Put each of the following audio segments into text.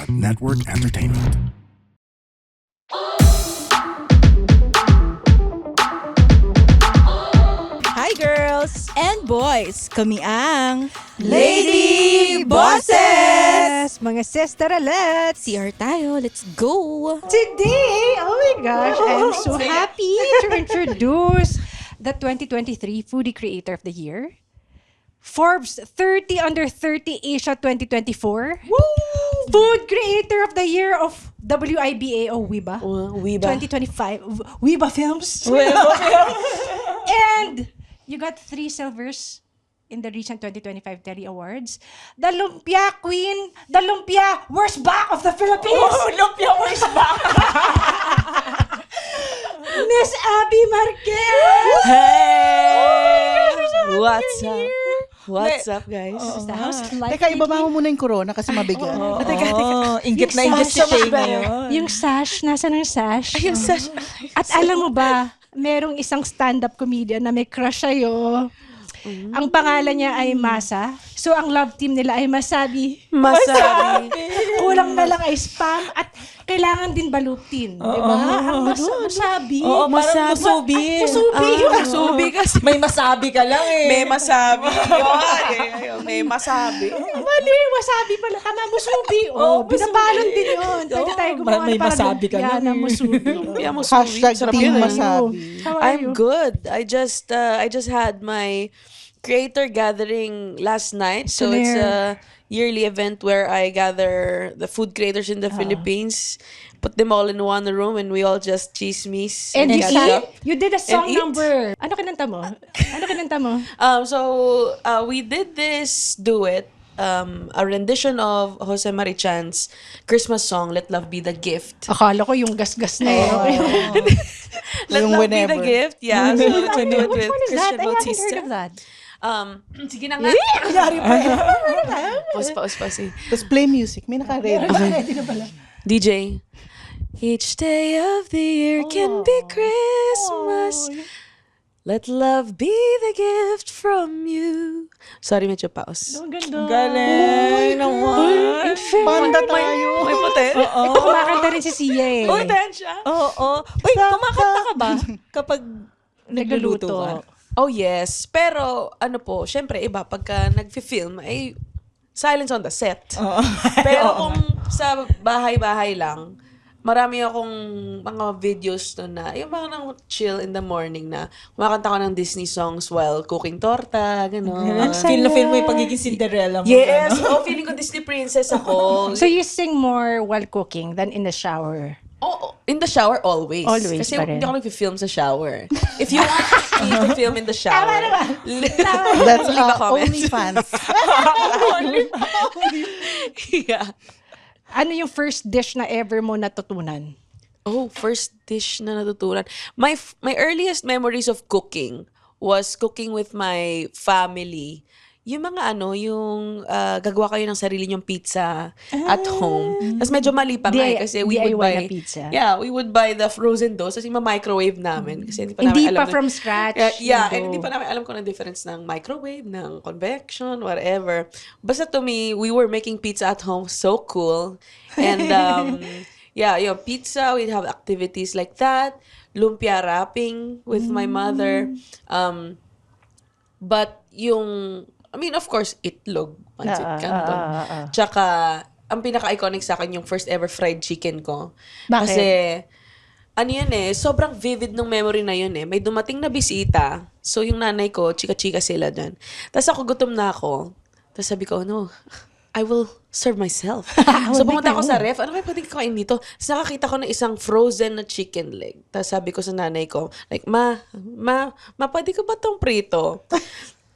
Network Entertainment. Hi girls And boys, kami ang Lady Bosses! Mga sisteralettes! CR tayo. Let's go! Today, oh my gosh, I'm so happy to introduce the 2023 Foodie Creator of the Year, Forbes 30 Under 30 Asia 2024, Food Creator of the Year of WIBA o WIBA, Wiba. 2025, WIBA Films. And you got 3 silvers in the recent 2025 Terry Awards. The Lumpia Queen, the Lumpia Worst Back of the Philippines. Oh, lumpia worst back! Miss Abby Marquez! Hey! What's What's up? What's up, guys? The house life. Teka, ibaba mo muna yung corona kasi mabigat. Inggit na inggit si Shay ngayon. Yung sash, nasa ng sash? Yung sash. At alam mo ba, merong isang stand-up comedian na may crush sa'yo. Ang pangalan niya ay Masa. So, ang love team nila ay Masabi. Masabi. Kulang na lang ay spam at kailangan din balutin. Diba? Ang Masabi. Oo, parang musubi. Musubi. Musubi kasi. May masabi ka lang eh. May masabi. May masabi. Mali, wasabi pala. Tama, musubi. Oh, binabalon din yun. Pwede tayo gumawa may masabi ka lang ng musubi. Lumpia musubi. Hashtag Sarap Team yun, Masabi. How are I'm you? good. I just had my creator gathering last night. So it's a yearly event where I gather the food creators in the Philippines, put them all in one room, and we all just chismis And you, catch up. you did a song eat. number. Ano kinanta mo? We did this duet, a rendition of Jose Marichan's Christmas song, Let Love Be the Gift. Akala ko yung gas-gas na yun. Let Yung Love Be whenever. the Gift. Yeah. So it's a duet Which with one is that? Christian I haven't Bautista. heard of that. Sige na nga. Pause. Tapos play music. May naka-ready. DJ. Each day of the year can be Christmas. Let love be the gift from you. Sorry, medyo pause. Ang ganda. Galing naman. Panda tayo. May poten? Kumakanta rin si Sia eh. Poten siya? Oo. Uy, kumakanta ka ba? Kapag nagluluto ka? Oh, yes. Pero, syempre, iba, pagka nag-film, ay silence on the set. Pero kung sa bahay-bahay lang, marami akong mga videos doon na, yung mga nang chill in the morning na kumakanta ko ng Disney songs while cooking torta, gano'n. Feel na feel mo yung pagiging Cinderella mo. Yes! Ano? Feeling ko Disney princess ako. So you sing more while cooking than in the shower? Oh, in the shower, always. Always Kasi pa rin. hindi ako nag-film sa shower. If you want me to film in the shower, That's leave a comment. OnlyFans. Yeah. Ano yung first dish na ever mo natutunan? Oh, first dish na natutunan. My earliest memories of cooking was cooking with my family. Yung mga yung gagawa kayo ng sarili nyong pizza at home. Tapos medyo mali pa nga kasi we would DIY buy na pizza. Yeah, we would buy the frozen dough kasi ma-microwave namin kasi hindi pa Hindi namin alam pa from scratch. Yeah, yung and hindi pa namin alam kung ano difference ng microwave, ng convection, whatever. Basta to me, we were making pizza at home, so cool. And yeah, yung pizza, we'd have activities like that. Lumpia wrapping with my mother. But of course, itlog, pancit canton. Tsaka, ang pinaka-iconic sa akin yung first ever fried chicken ko. Bakit? Kasi, sobrang vivid ng memory na yun eh. May dumating na bisita. So, yung nanay ko, chika-chika sila dyan. Tapos ako, gutom na ako. Tapos sabi ko, no, I will serve myself. So, pumunta ako sa ref. Ano kayo pwedeng kain dito? Tapos nakakita ko ng isang frozen na chicken leg. Tapos sabi ko sa nanay ko, like, ma, pwede ko ba tong prito?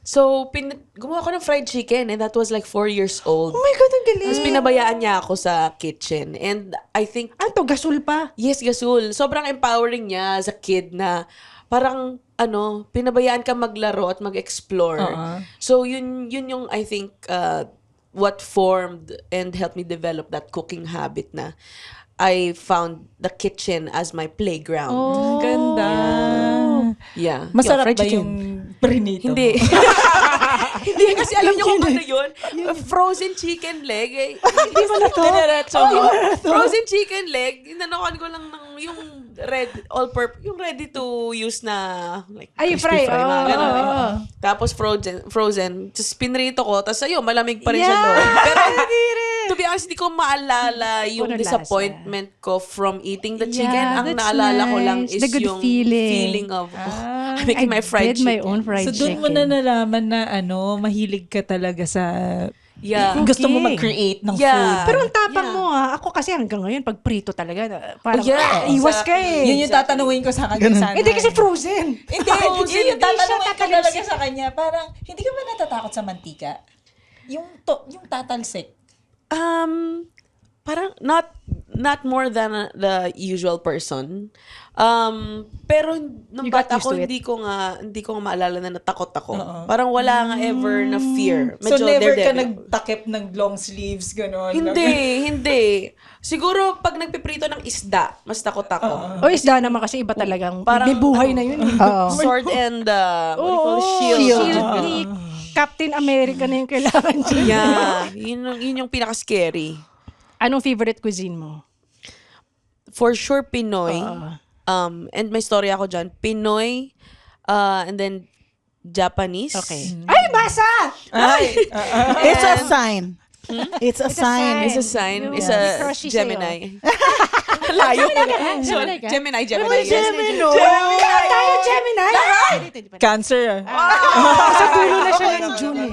So, gumawa ko ng fried chicken and that was like 4 years old. Oh my God, ang galing. Tapos pinabayaan niya ako sa kitchen. And I think, Ano to, gasol pa? yes, Gasul, sobrang empowering niya as a kid na parang, pinabayaan ka maglaro at mag-explore. So, yun yung, I think, what formed and helped me develop that cooking habit na I found the kitchen as my playground. Oh, ganda. Yeah. Masarap fried ba chicken. yung prinito Hindi. mo? Hindi, kasi alam niyo kung ano yun? Frozen chicken leg. Hindi mo na to. Frozen chicken leg, inanokan ko lang ng yung yung ready to use na like Ay, crispy fry. mga ganun. Oo. Tapos frozen. Tapos pinrito ko, tapos ayun, malamig pa rin sa loob. Pero to be honest, hindi ko maalala yung Ano lasa? disappointment ko from eating the chicken. Yeah, Ang that's naalala ko lang nice. is The good yung feeling. of I'm making my fried I did my chicken. own fried So, chicken. doon mo na nalaman na mahilig ka talaga sa... Yeah. Gusto mo Cooking. mag-create ng Yeah. food. Pero ang tapang mo Ako kasi hanggang ngayon, pag prito talaga, parang Oh, yeah. iwas ka eh. Yun yung tatanungin ko sa kanya sana. Hindi kasi frozen. Hindi, Frozen, yun yung hindi siya tatanungin ko tatalsik. talaga sa kanya. Parang, hindi ka ba natatakot sa mantika? Yung tatalsik. Parang not more than the usual person. Pero nung You got bata used ko to it. hindi ko nga maalala na natakot ako. Parang wala nga ever na fear. So, Medyo never ka daredevil. nagtakip ng long sleeves, gano'n? Hindi. Siguro pag nagpiprito ng isda, mas takot ako. O isda naman kasi iba talagang Parang, may buhay na yun. Sword and what do you call it? Shield. Shield ni Captain America na yung kailangan dyan. Yeah. Yun yung pinaka-scary. Anong favorite cuisine mo? For sure, Pinoy. And may story ako dyan. Pinoy, and then Japanese. Okay. Ay, basa! It's a sign. It's a sign. It's a sign. It's May a crushy sa'yo. Gemini. Layo. Gemini ka? Gemini. Tayo, Gemini! Cancer. Sa dulo na siya ng June eh.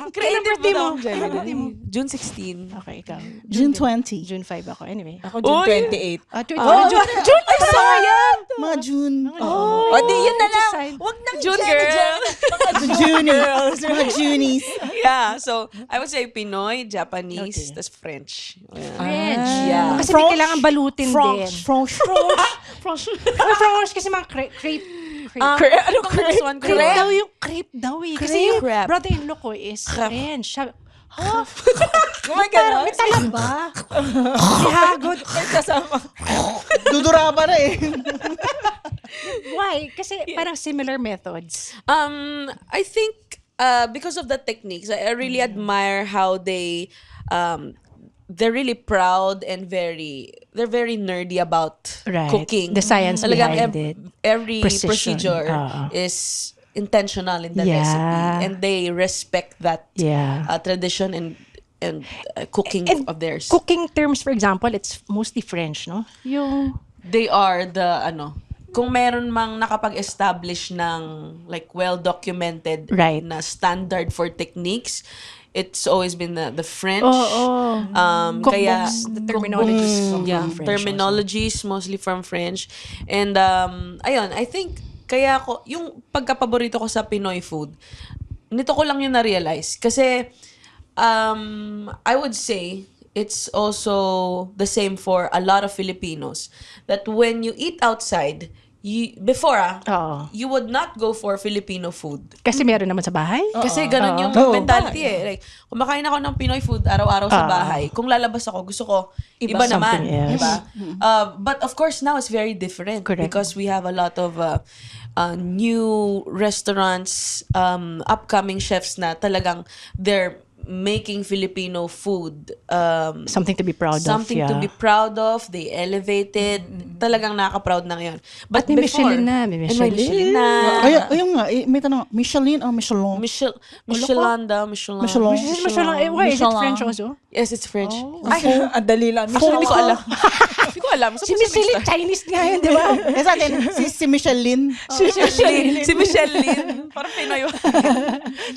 Creative birthday mo mo? daw, Gemini. June 16. Okay, ikaw. June 20. June 5 ako. Anyway. Ako June 28. June! Ay, sayang! Mga June. O, di yun na lang. Sign. Huwag nang June Jenny, girl. Jenny. Mga Junies. Mga Junies. Yeah. So, I would say Pinoy, Japanese, tas French. Yeah. French. Yeah. Kasi may kailangan balutin din. French. French kasi mga crepe. Ano crepe? One Crepe daw yung crepe daw eh. Kasi yung Crepe. brother-in-law ko is French. Oh my God. May talaba. Si Hagod. May kasama. Dudura pa na eh. Why? Kasi parang similar methods. I think because of the techniques, I really admire how they're really proud and they're very nerdy about Right. cooking. The science Talagang behind it. Every Precision. procedure is intentional in the Yeah. recipe, and they respect that Yeah. tradition and cooking And of theirs. Cooking terms, for example, it's mostly French, no? Yung They are kung meron mang nakapag-establish ng like well-documented Right. na standard for techniques, it's always been the French. Kaya cookbooks, the terminologies from French. terminologies mostly from French. And ayun, I think kaya yung pagkapaborito ko sa Pinoy food, nito ko lang yung na-realize kasi I would say it's also the same for a lot of Filipinos that when you eat outside, before Oo. you would not go for Filipino food. Kasi meron naman sa bahay. Kasi ganun yung mentality eh. Like, kumakain ako ng Pinoy food araw-araw sa bahay. Kung lalabas ako, gusto ko iba naman. Something else. Diba? But of course, now it's very different. Correct. Because we have a lot of new restaurants, upcoming chefs na talagang they're making Filipino food Something to be proud of. something to be proud of. They elevated. Talagang nakaka-proud na ngayon. But At may before, Michelin na, may and Michelin. Michelin na. Ayun nga, may tanong, Michelin o Michelin? Michelin daw, Michelin. Michelin. Why? Is it Michelin. French also? Yes, it's French. Ay, ang dali lang. Hindi ko alam. Hindi ko alam. Si Michelin, Chinese nga yun, di ba? Eh sa atin, si Michelin. Si Michelin. Parang Pinoy.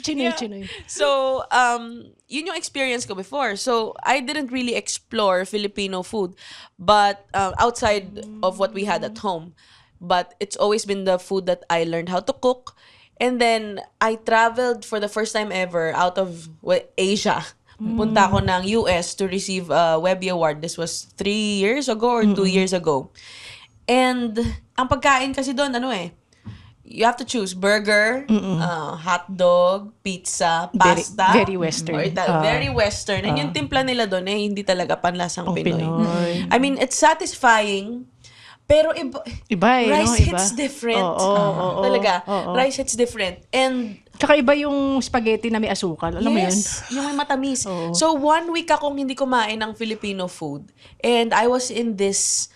Chinoy. So, yun yung experience ko before. So, I didn't really explore Filipino food, but outside of what we had at home. But it's always been the food that I learned how to cook. And then, I traveled for the first time ever out of Asia. Punta ako ng US to receive a Webby Award. This was 3 years ago or 2 years ago. And, ang pagkain kasi doon, you have to choose burger, hot dog, pizza, pasta. Very Western. Very Western. And yung timpla nila doon hindi talaga panlasang Pinoy. Pinoy. I mean, it's satisfying, pero Iba eh, rice no? Iba. hits different. Oo. Talaga. Rice hits different. And Tsaka iba yung spaghetti na may asukal. Alam mo yun? Yes, yung may matamis. Oo. So, 1 week akong hindi kumain ng Filipino food. And I was in this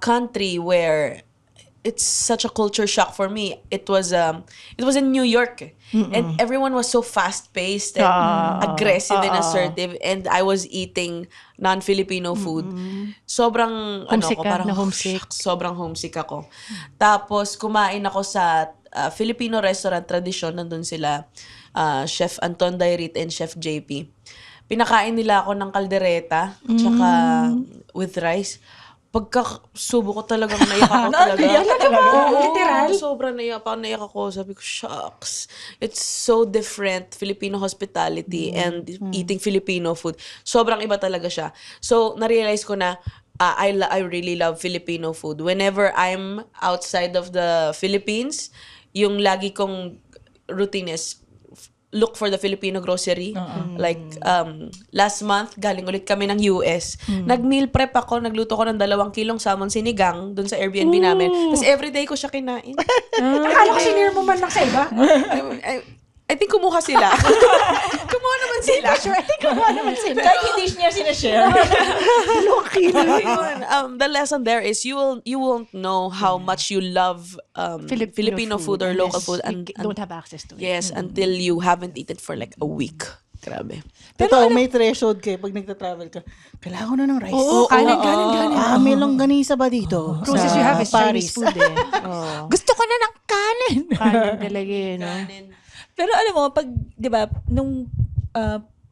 country where it's such a culture shock for me. It was in New York. And everyone was so fast-paced and aggressive and assertive. And I was eating non-Filipino food. Sobrang, Homesick ka, parang, na homesick. sobrang homesick ako. Tapos, kumain ako sa Filipino restaurant, tradisyon. Nandun sila, Chef Anton Dairit and Chef JP. Pinakain nila ako ng kaldereta, tsaka with rice. Pagkasubo ko talagang naiyak ako talaga. Oo, literal? Sobrang naiyak ako. Sabi ko, shucks. It's so different, Filipino hospitality and eating Filipino food. Sobrang iba talaga siya. So, na-realize ko na I really love Filipino food. Whenever I'm outside of the Philippines, yung lagi kong routine is look for the Filipino grocery. Like, last month, galing ulit kami ng US. Nag-meal prep ako, nagluto ko ng 2 kilong salmon sinigang dun sa Airbnb namin. Tapos everyday ko siya kinain. Akala ko sinare mo man lang sa iba. I think kumuha sila. Kumuha naman sila. Sure, I think kumuha naman sila. Kahit hindi niya sinashare. Ayun, the lesson there is you won't know how much you love Filipino food or local food You don't have access to it. yes, until you haven't eaten for like a week. Grabe. Totoo, may threshold kayo pag nagta-travel ka. Kailangan ko na ng rice. Oo, kanin. May longganisa ba dito? Closest Sa you have is Paris. Chinese food eh. Oo. Gusto ko na ng kanin. Kanin talaga eh, no? Pero alam mo, pag, di ba, nung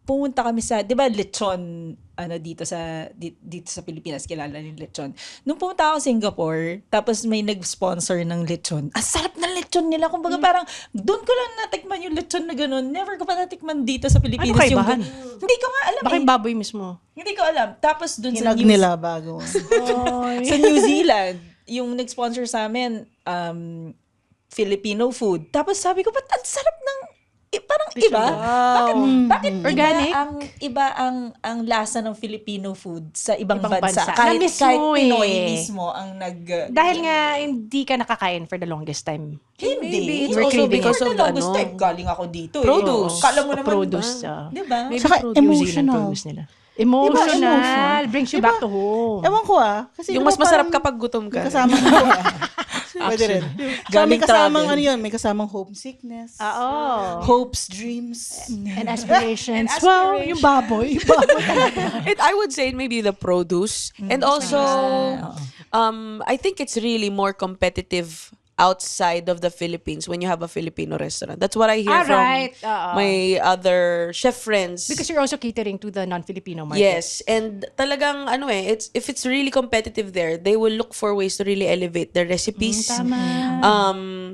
pumunta kami sa, di ba, lechon, dito sa Pilipinas, kilala yung lechon. Nung pumunta ako sa Singapore, tapos may nag-sponsor ng lechon. Ang sarap ng lechon nila. Kumbaga parang, doon ko lang natikman yung lechon na gano'n. Never ko pa natikman dito sa Pilipinas. Ano kaibahan? Hindi ko nga alam Baka yung baboy mismo. Hindi ko alam. Tapos doon sa Hinag nila bago. sa New Zealand, yung nag-sponsor sa amin, Filipino food. Tapos sabi ko, ba't ang sarap ng, parang iba? Bakit Organic? iba ang lasa ng Filipino food sa ibang bansa? bansa. Kahit, Na-miss kahit mo Pinoy eh. mismo ang Dahil nga, hindi ka nakakain for the longest time. Hindi. It's also because of of the longest ano, time. Galing ako dito. produce. Kala mo naman Produce. Di ba? Maybe Saka New Zealand emotional. produce nila. Emotional. Emotional. Brings you back to home. Ewan ko kasi Yung diba mas masarap parang kapag gutom ka. may kasama Pwede rin. May kasamang may kasamang homesickness. Oo. Hopes, dreams. And aspirations. Wow, yung baboy. I would say maybe the produce. And also, I think it's really more competitive outside of the Philippines when you have a Filipino restaurant. That's what I hear from my other chef friends. Because you're also catering to the non-Filipino market. Yes, and talagang if it's really competitive there, they will look for ways to really elevate their recipes. Tama.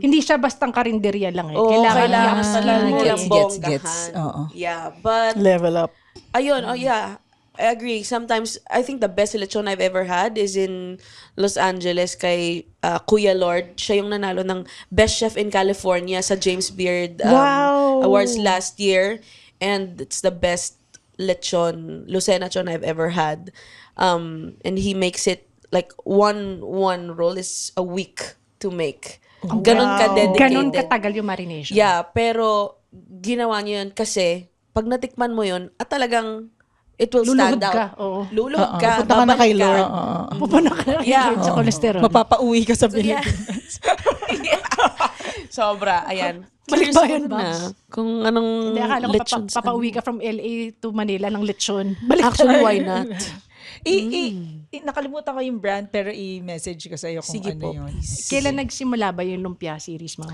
Hindi siya bastang karinderya lang eh. Kailangan talaga Gets, ng bonggahan. Oo. Yeah, but Level up. ayun, yeah. I agree. Sometimes, I think the best lechon I've ever had is in Los Angeles kay Kuya Lord. Siya yung nanalo ng Best Chef in California sa James Beard Awards last year. And it's the best lechon, Lucena lechon I've ever had. And he makes it like one roll is a week to make. Ganon ka-dedicated. Ganon katagal yung marination. Yeah, pero ginawa niyo yun kasi pag natikman mo yun, at talagang it will stand out. Ka. Oo. Luluhod ka. Punta ka na kay babalik Lord. Pupuno ka Yeah. sa cholesterol. Mapapauwi ka sa Pilipinas. Sobra. Ayan. Balik Curious ba ako yan, na Babs? kung anong Hindi, akala ko lechon sa papauwi ka from LA to Manila ng lechon. Balik Actually, why not? Nakalimutan ko yung brand pero i-message ko sa'yo kung Sige ano po. yun. Kailan nagsimula ba yung lumpia series mo?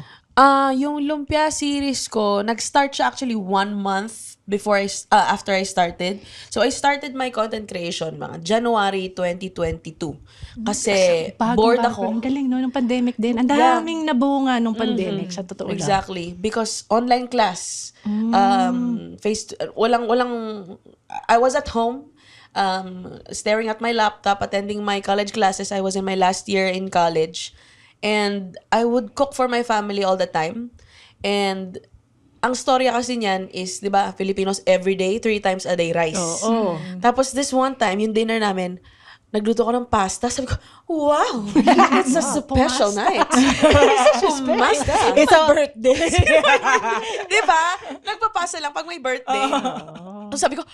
Yung lumpia series ko, nag-start siya actually 1 month before after I started. So I started my content creation mga January 2022. Kasi bored ako. Ang galing no, nung pandemic din. Ang daming nabunga nung pandemic, sa totoo lang. Exactly. Because online class, I was at home, staring at my laptop, attending my college classes. I was in my last year in college. And I would cook for my family all the time. And ang storya kasi niyan is, di ba, Filipinos everyday, 3 times a day rice. Oo. Tapos this one time, yung dinner namin, nagluto ko ng pasta. Sabi ko, wow, it's a special night. Pumasta. It's a birthday. Di ba? Nagpapasa lang pag may birthday. So sabi ko,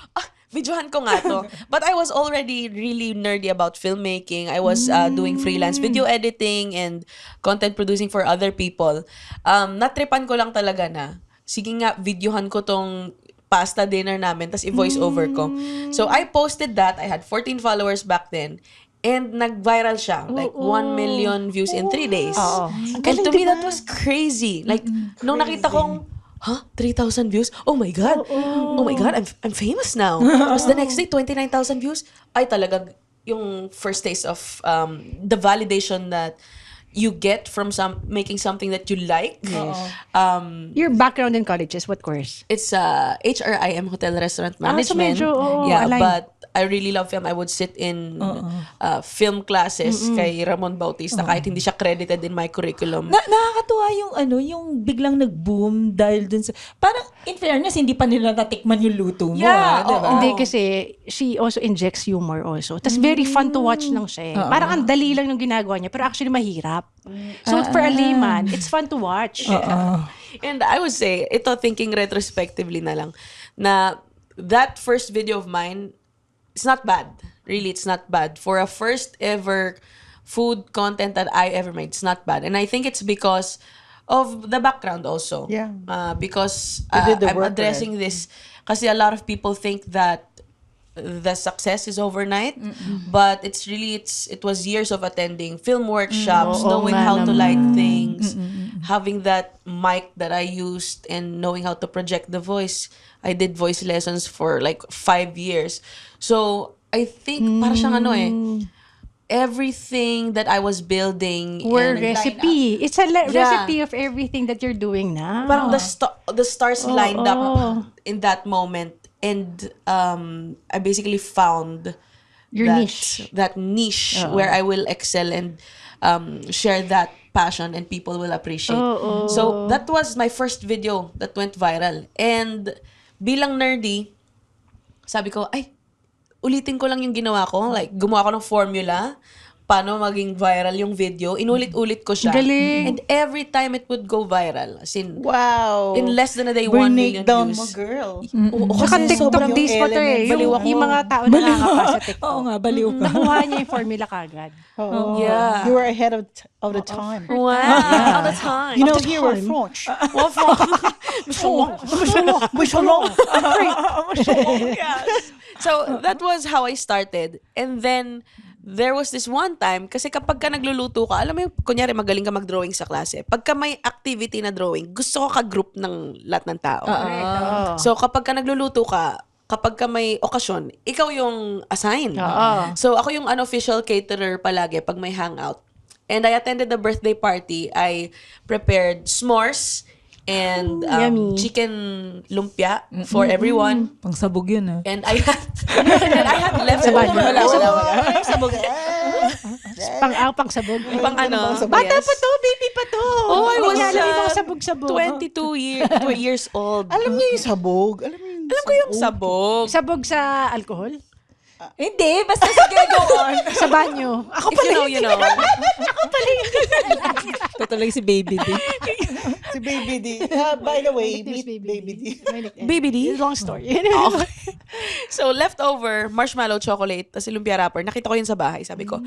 videohan ko nga to. But I was already really nerdy about filmmaking. I was doing freelance video editing and content producing for other people. Natripan ko lang talaga na, sige nga, videohan ko tong pasta dinner namin, tas i-voice over ko. So, I posted that. I had 14 followers back then. And nag-viral siya. Like, 1 million views in 3 days. And to me, that was crazy. Like, nung nakita kong, 3,000 views? Oh my God. Oh my God, I'm famous now. Tapos the next day, 29,000 views. Ay, talaga, yung first taste of the validation that you get from making something that you like. Your background in college is what course? It's HRIM, Hotel Restaurant So Management. medyo, yeah, aligned. but I really love film. I would sit in film classes kay Ramon Bautista kahit hindi siya credited in my curriculum. Nakakatuwa yung yung biglang nag-boom dahil dun sa, parang in fairness, hindi pa nila natikman yung luto mo. Yeah, diba? Hindi kasi she also injects humor also. Tapos very fun to watch lang siya. Parang ang dali lang ng ginagawa niya pero actually mahirap. So for a layman, it's fun to watch. And I would say, ito thinking retrospectively na lang, na that first video of mine, it's not bad. Really, it's not bad. For a first ever food content that I ever made, it's not bad. And I think it's because of the background also. Yeah. Because You did the I'm work addressing this, kasi a lot of people think that the success is overnight, but it's really, it was years of attending film workshops, knowing how to light things, having that mic that I used, and knowing how to project the voice. I did voice lessons for like 5 years. So, I think, para siyang everything that I was building. Were and recipe. It's a Yeah. recipe of everything that you're doing now. parang the stars lined up in that moment. And I basically found Your niche. that niche where I will excel and share that passion and people will appreciate. So that was my first video that went viral. And bilang nerdy, sabi ko, ulitin ko lang yung ginawa ko. Like, gumawa ko ng formula paano maging viral yung video. Inulit-ulit ko siya. Galing. And every time it would go viral. As in, Wow. in less than a day, 1 million Break down mo, views. girl. Oo, Saka kasi TikTok sobrang days pa to eh. baliw Yung, ako. yung mga tao na nakakapa sa TikTok. Oo nga, baliw ka. Nakuha niya yung formula kagad. Oh, Yeah. You were ahead of the time. Wow, all the time. You know, here we're French. Yes. So, that was how I started. And then, there was this one time, kasi kapag ka nagluluto ka, alam mo yung, kunyari magaling ka mag-drawing sa klase, pagka may activity na drawing, gusto ko ka-group ng lahat ng tao. So, kapag ka nagluluto ka, kapag ka may okasyon, ikaw yung assign. So, ako yung unofficial caterer palagi pag may hangout. And I attended the birthday party. I prepared s'mores and Yummy. chicken lumpia for everyone. Pangsabog yun And I had leftover. Wala. Pang sabog. Pang ano. Bata yes. pa to, baby pa to. Oh, I was Alam mo yung sabog-sabog. 22 years old. Alam niyo yung sabog. Alam ko yung sabog. Sabog sa alcohol? Hindi, basta sige, go on. Sa banyo. Ako If you know. Tutuloy si Baby D. Si Baby D. By the way, meet Baby D. Baby D? Long story. So, leftover, marshmallow chocolate, tas lumpia wrapper. Nakita ko yun sa bahay. Sabi ko,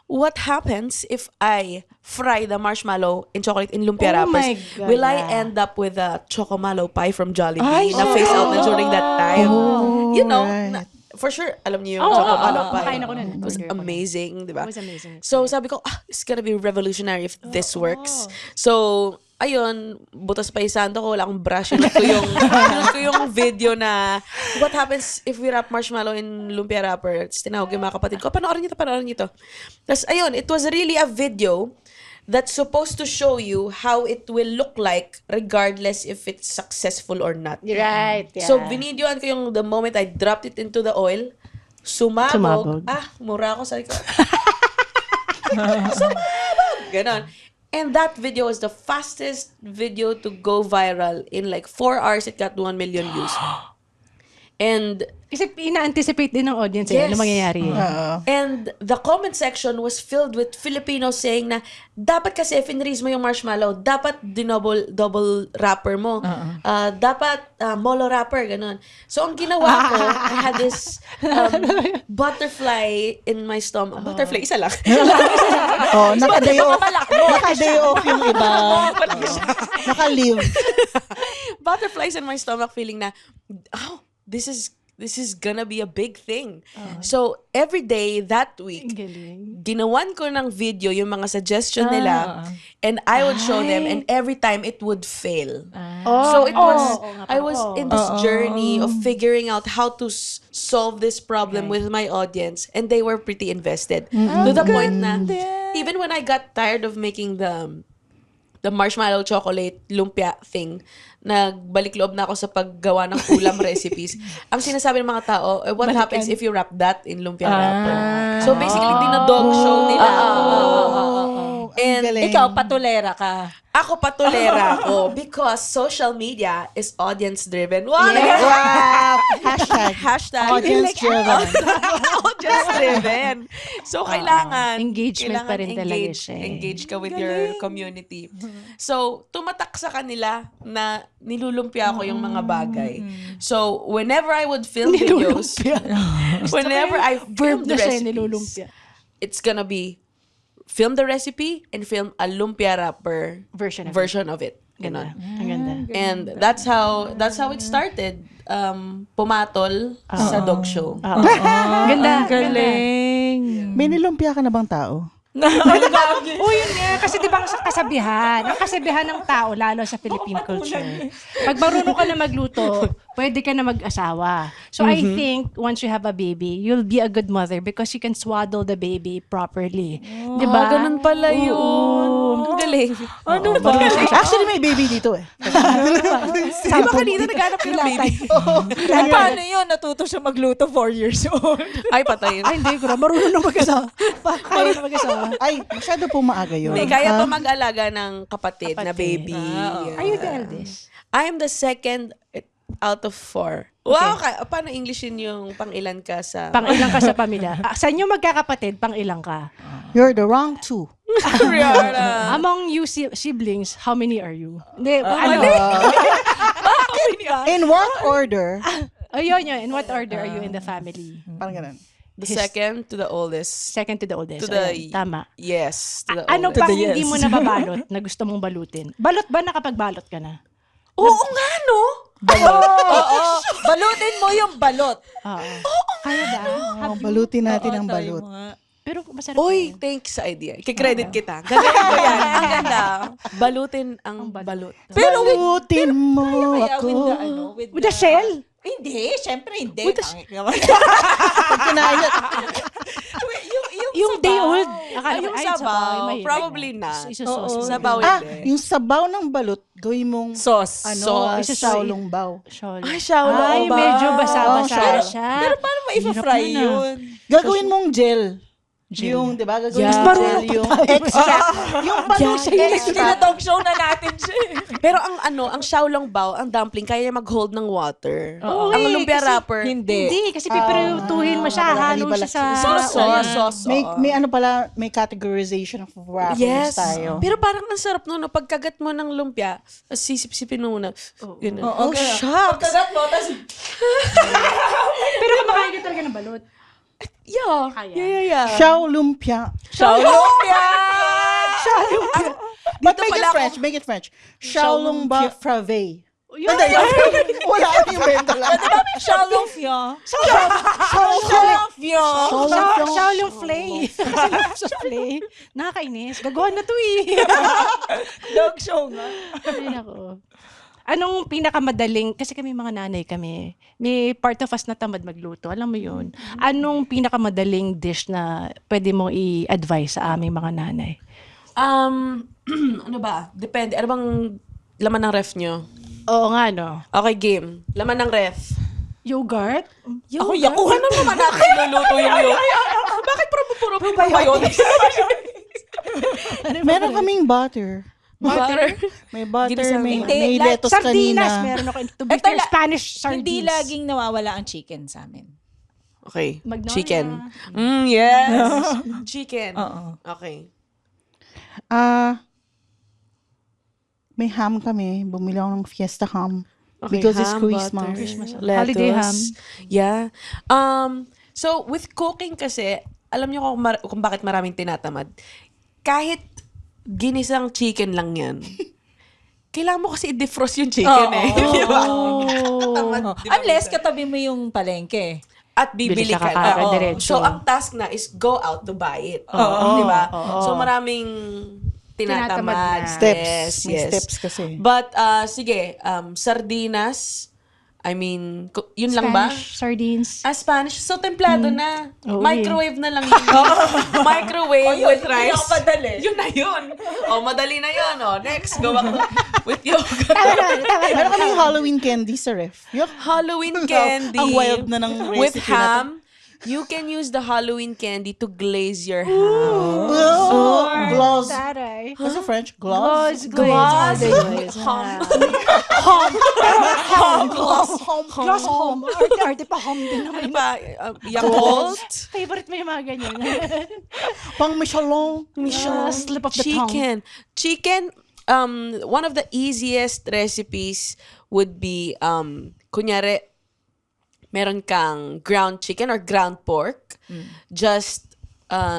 what happens if I fry the marshmallow and chocolate in lumpia Oh wrappers? my God. Will I end up with a chocomalo pie from Jollibee na face out na during that time? You know, right. for sure, alam niyo yung chocomalo pie. Nakain ako nun. It was amazing, di ba? It was amazing. So, sabi ko, it's gonna be revolutionary if this works. So, ayun, butas pa yung sando ko, wala akong brush. Yun ko yung video na, what happens if we wrap marshmallow in lumpia wrapper? Tapos tinawag yung mga kapatid ko, panoorin niyo to. Tapos, ayun, it was really a video that's supposed to show you how it will look like regardless if it's successful or not. Right. Yeah. So, binidyoan ko yung the moment I dropped it into the oil, sumabog. Mura ako, sabi ko. Sumabog! Ganon. And that video was the fastest video to go viral. In like 4 hours, it got 1 million views. And Kasi ina-anticipate din ng audience ano mangyayari. And the comment section was filled with Filipinos saying na dapat kasi finreeze mo yung marshmallow, dapat double wrapper mo, dapat molo wrapper, ganun. So, ang ginawa ko, I had this butterfly in my stomach. Butterfly, isa lang. Oh, naka-day off. Naka-day off yung iba. Naka-leave. Butterflies in my stomach feeling na, oh, this is gonna be a big thing. So, every day that week, ginawan ko ng video yung mga suggestion nila and I would show them and every time it would fail. So, I was in this journey of figuring out how to solve this problem with my audience and they were pretty invested. To the point na, even when I got tired of making the marshmallow chocolate lumpia thing, nagbalik loob na ako sa paggawa ng ulam recipes. Ang sinasabi ng mga tao, what happens if you wrap that in lumpia wrapper? So basically, dinodog show nila ako. And Ikaw, patulera ka. ako patulera ako because social media is audience-driven. Wow! Wow! Hashtag. Hashtag Audience-driven. audience-driven. So, kailangan Engagement pa rin talaga engage, siya. engage ka with your community. So, tumatak sa kanila na nilulumpia ko yung mga bagay. So, whenever I would film videos, whenever I film the na siya, recipes, nilulumpia. it's gonna be film the recipe and film a lumpia wrapper Version of it. Ganon. Ang ganda. And that's how it started. Pumatol sa dog show. Ganda. Galing. May nilumpia ka na bang tao? Yun nga. Kasi di ba ang kasabihan ng tao, lalo sa Philippine culture, pag marunong ka na magluto, pwede ka na mag-asawa. So I think, once you have a baby, you'll be a good mother because you can swaddle the baby properly. Di ba? Ganun pala yun. Ang galing. Ano ba? Actually, may baby dito eh. Di ba kanina naghanap ka ng baby? Paano yun? Natuto siya magluto 4 years old. Ay, patay. Ay, hindi ko na. Marunong na mag-asawa. Kaya na mag-asawa. Ay, masyado po maaga yun. Hindi, kaya pa mag-alaga ng kapatid na baby. Are you the eldest? I am the second out of 4. Wow, paano Englishin yung pang-ilan ka sa... Pang-ilang ka sa pamilya. Sa inyo magkakapatid, pang-ilang ka? You're the wrong two. Rihanna. Among you siblings, how many are you? Hindi, In what order? Yun. In what order are you in the family? Parang ganun. The second to the oldest. Second to the oldest. To the... Ayan, tama. Yes, to the Ano oldest. pang the hindi yes. mo nababalot na gusto mong balutin? Balot ba nakapagbalot ka na? Oo nga, no? Oo. Balutin mo yung balot. Kaya ba? Oh, balutin natin ang balot. Pero masarap Uy, yun. thanks sa idea. Kikredit kita. Gagawin ko yan. Ang ganda. Balutin ang balot. Pero Balutin mo kaya ako. with the, with With the shell? Hindi, syempre hindi. Pangit naman. Pag kinain, Yung day old. Yung sabaw, probably not. Isusauce. Sabaw yung sabaw ng balot, gawin mong Sauce. Sauce. isasalong baw. Ay, shaolo Ay, ba? medyo basa-basa Oh, siya. Pero paano ma-fry yun? Gagawin mong gel. Yung, di ba? Gagawin Mas mong marunong gel. Yung extract. Yung balot extract. Tinatog show na natin siya. Pero ang xiaolong bao, ang dumpling, kaya niya mag-hold ng water. Ang lumpia wrapper, Hindi. Kasi pipirutuhin mo siya, halo siya sa... sauce. May ano pala, may categorization of wrappers Yes. tayo. Pero parang ang sarap no, pagkagat mo ng lumpia, sisip-sipin mo muna. Ganun. Oh, shucks. Pagkagat mo, tapos Pero kumakain ka talaga ng balot. Yeah. Xiao lumpia. Lumpia! But Dito make pala it French, make it French. Xiao lumpia frave. Yun. Wala yung bento lang. Lumpia. Shaolong Flay. Sa Flay. Nakakainis. Gagawa na to eh. Dog show nga. Ay, nako. Anong pinakamadaling, kasi kami mga nanay kami, may part of us na tamad magluto, alam mo yun. Anong pinakamadaling dish na pwede mo i-advise sa aming mga nanay? Ano ba? Depende. Ano bang laman ng ref nyo? Oo nga, no? Okay, game. Laman ng ref. Yogurt? Ako, yakuhan Ano naman natin luluto yung yogurt? Bakit puro probiotics? Meron kaming butter. Butter. May butter, Ginisa- may, Hindi, may like lettuce Sardinas, kanina. meron ako. To be Eto fair, la- Spanish sardines. Hindi laging nawawala ang chicken sa amin. Okay. Magnolia. Chicken. Yes. Chicken. Oo. Okay. May ham kami. Bumili ako ng Fiesta ham. Okay, Because it's ham, Christmas. butter, lettuce. Holiday ham. Yeah. So, with cooking kasi, alam niyo kung bakit maraming tinatamad. Kahit ginisang chicken lang yan, kailangan mo kasi i-defrost yung chicken Di ba? Tamad, di ba? Unless katabi mo yung palengke. At bibili Bili ka ka kakaagad na. diretso. So, ang task na is go out to buy it. Di ba? So, maraming tinatamad. Tinatamad na. Steps. Yes, May yes. steps kasi. But, sige, sardinas, I mean, yun lang ba? Spanish sardines. Spanish. So, templado na. Oo, Microwave na lang yun. Microwave with rice. Madali. Yun na yun. Madali na yun. Next, go back with yogurt. Meron kaming Halloween candy sa ref. Yup. Halloween candy. Ang wild na ng with recipe na ham. You can use the Halloween candy to glaze your ham. Oh, gloss. Taray. What's the French? Gloss? Gloss. Gloss home. Arte pa home din naman. Ano ba? Yakult? Favorite mo yung mga ganyan. Pang Michelin. Slip of the tongue. Chicken, one of the easiest recipes would be, kunyari, meron kang ground chicken or ground pork. Just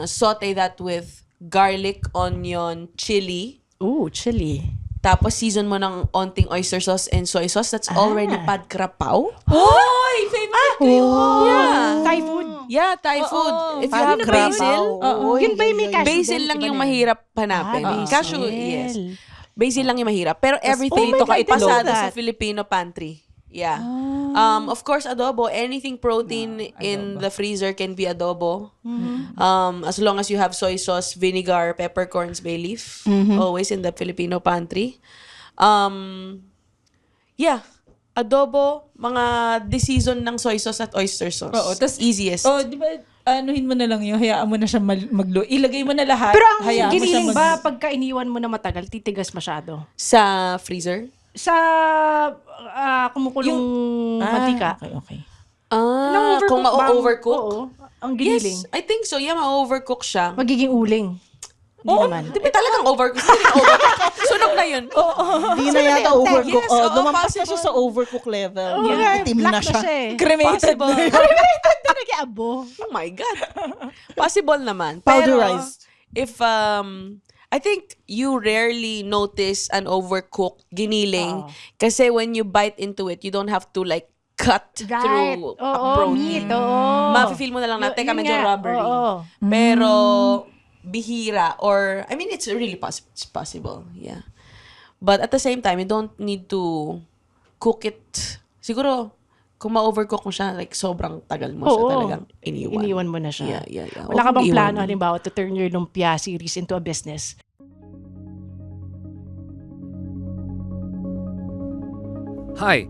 saute that with garlic, onion, chili. Ooh, chili. Tapos season mo ng onting oyster sauce and soy sauce. That's already pad krapao. Oy! Favorite ko yun! Yeah. Thai food. Yeah, Thai food. If you have Pad basil, krapao. Yun ba yung may cashew basil din? lang Iba yung na yun. mahirap hanapin. Basil. Cashew, yes. Basil lang yung mahirap. Pero everything prito ka itlog. pasado sa Filipino pantry. Yeah. Of course, adobo. Anything protein in the freezer can be adobo. As long as you have soy sauce, vinegar, peppercorns, bay leaf. Always in the Filipino pantry. Yeah. Adobo, mga de-season ng soy sauce at oyster sauce. Oo, tas- Easiest. Di ba, anuhin mo na lang yun, hayaan mo na siya maglo. Ilagay mo na lahat. Pero ang hayaan mo siya giniling ba, pagka iniwan mo na matagal, titigas masyado? Sa freezer? Sa kumukulong mantika. Okay. Kung ma-overcook? Oo. Ang giniling. Yes, I think so. Yeah, ma-overcook siya. Magiging uling. Hindi naman. Talagang overcook. Sunog na yun. Hindi na yata overcook. Yes, oo, Lumampas na possible. siya sa overcook level. Yeah, Itim na black siya. Cremated. Possible. Hindi nag-abo. Oh my God. Possible naman. Powderized. Pero, if, I think you rarely notice an overcooked giniling kasi when you bite into it, you don't have to like cut Right. through a Oo, protein. meat. Oo. Mafe-feel mo na lang na, teka, Yun medyo nga, rubbery. oo. Pero, bihira or, I mean, it's really it's possible. Yeah. But at the same time, you don't need to cook it. Siguro, kung ma-overcook mo siya, like, sobrang tagal mo siya Oo. talagang iniwan. Iniwan mo na siya. Yeah. Wala ka Huwag bang iwan. plano, halimbawa, to turn your lumpia series into a business? Hi,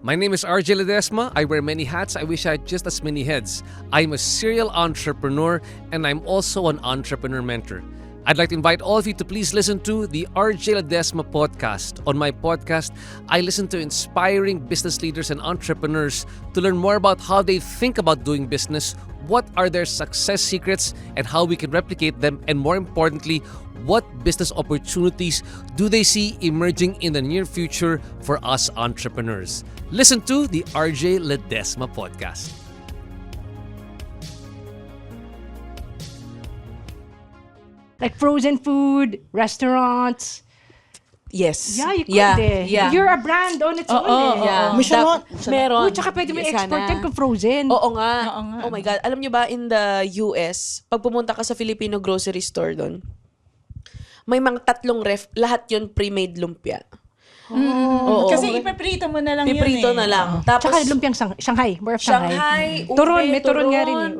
my name is RJ Ledesma. I wear many hats. I wish I had just as many heads. I'm a serial entrepreneur and I'm also an entrepreneur mentor. I'd like to invite all of you to please listen to the RJ Ledesma podcast. On my podcast, I listen to inspiring business leaders and entrepreneurs to learn more about how they think about doing business, what are their success secrets, and how we can replicate them, and more importantly, what business opportunities do they see emerging in the near future for us entrepreneurs. Listen to the RJ Ledesma podcast. Like frozen food, restaurants. Yes. Yeah, you could Yeah. You're a brand on its own eh. Yeah. Michelin. Meron. Tsaka pwede mo Sana. export yan kung frozen. Oo nga. Oh my God. Alam nyo ba, in the US, pag pumunta ka sa Filipino grocery store doon, may mga 3 ref, lahat yun pre-made lumpia. Oo. Kasi ipaprito mo na lang yun Piprito na lang. Tapos, Tsaka lumpiang Shanghai. More of Shanghai. Shanghai, ube, Turon, may turon nga rin eh.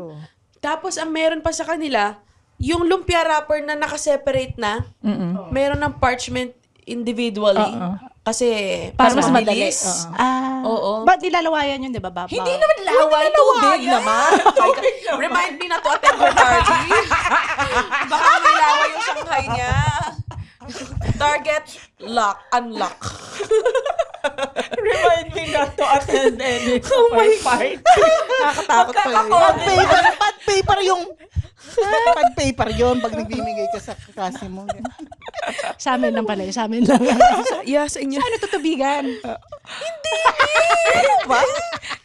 Tapos, ang meron pa sa kanila, yung lumpia wrapper na nakaseparate na, meron ng parchment individually. Kasi, Para mas madali. mabilis. Oo. Ba't nilalawayan yun, di ba? Hindi naman laway, tubig naman. Remind me na to attend her party. Baka may laway yung Shanghai niya. Target, lock, unlock. Remind me not to attend any party. Nakakatakot pa yun. Pad paper yung... Pad paper yun pag nagbibigay ka sa klase mo. Sa amin lang pala. Sa amin lang. Yeah, sa inyo. Ano tutubigan? Ba?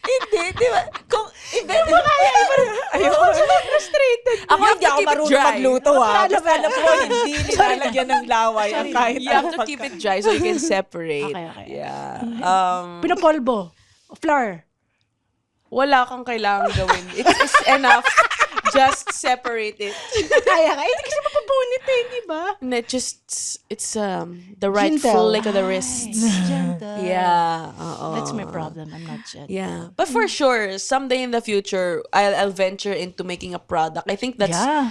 Hindi, di ba? Kung event, ayoko. Frustrated. Ako hindi ako keep it marunong dry. magluto, ha. Basta alam ko, hindi nilalagyan ng laway ang kahit You have to keep it dry so you can separate. Okay. Yeah. Pinapolvo. Flour. Wala kang kailangan gawin. It's enough. Just separate it. Kaya ka. Hindi kasi mapapunit di ba? And it's the right Gentle. full leg of the wrist. Gentle. Yeah. That's my problem. I'm not gentle. Yeah. But for sure, someday in the future, I'll venture into making a product. I think that's Yeah.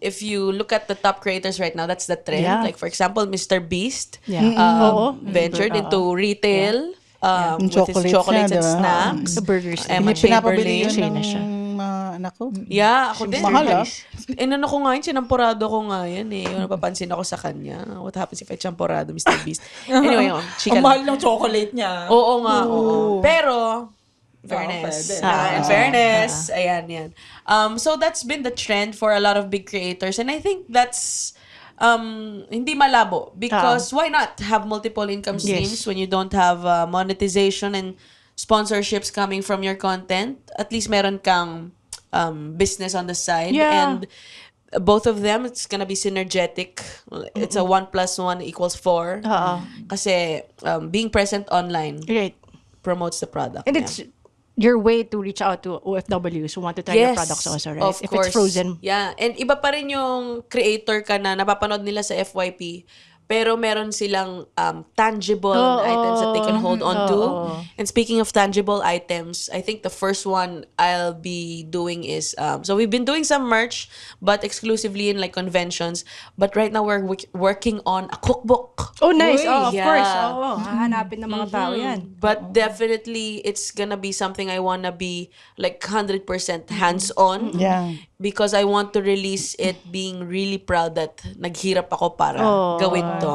If you look at the top creators right now, that's the trend. Yeah. Like for example, Mr. Beast Yeah. Oo. ventured into retail Yung with his chocolates niya, and diba? snacks. The burgers. Emma Pinapabili Chamberlain. yun na siya. ng mga anak ko. Yeah, ako din. Mahal, ah. Inano ko nga yun, sinamporado ko nga yan eh. Yung napapansin ako sa kanya. What happens if I champorado, Mr. Beast? Anyway, yun. Chika Ang lang. mahal ng chocolate niya. Oo nga, oo. Pero, fairness. pwede. In fairness, ayan, yan. So that's been the trend for a lot of big creators. And I think that's hindi malabo. Because why not have multiple income streams when you don't have monetization and sponsorships coming from your content? At least meron kang business on the side. Yeah. And both of them, it's gonna be synergetic. It's a 1 + 1 = 4. Kasi being present online Right. promotes the product. And yeah. it's your way to reach out to OFWs who want to try your products also, right? Of If course. it's frozen. Yeah. And iba pa rin yung creator ka na napapanood nila sa FYP, pero meron silang tangible items that they can hold on to. And speaking of tangible items, I think the first one I'll be doing is, so we've been doing some merch, but exclusively in like conventions. But right now we're working on a cookbook. Oh, nice. Uy, Of yeah. course. Oo. Hahanapin ng mga tao yan. But definitely, it's gonna be something I wanna be like 100% hands-on. Yeah. Because I want to release it being really proud that naghirap ako para gawin to.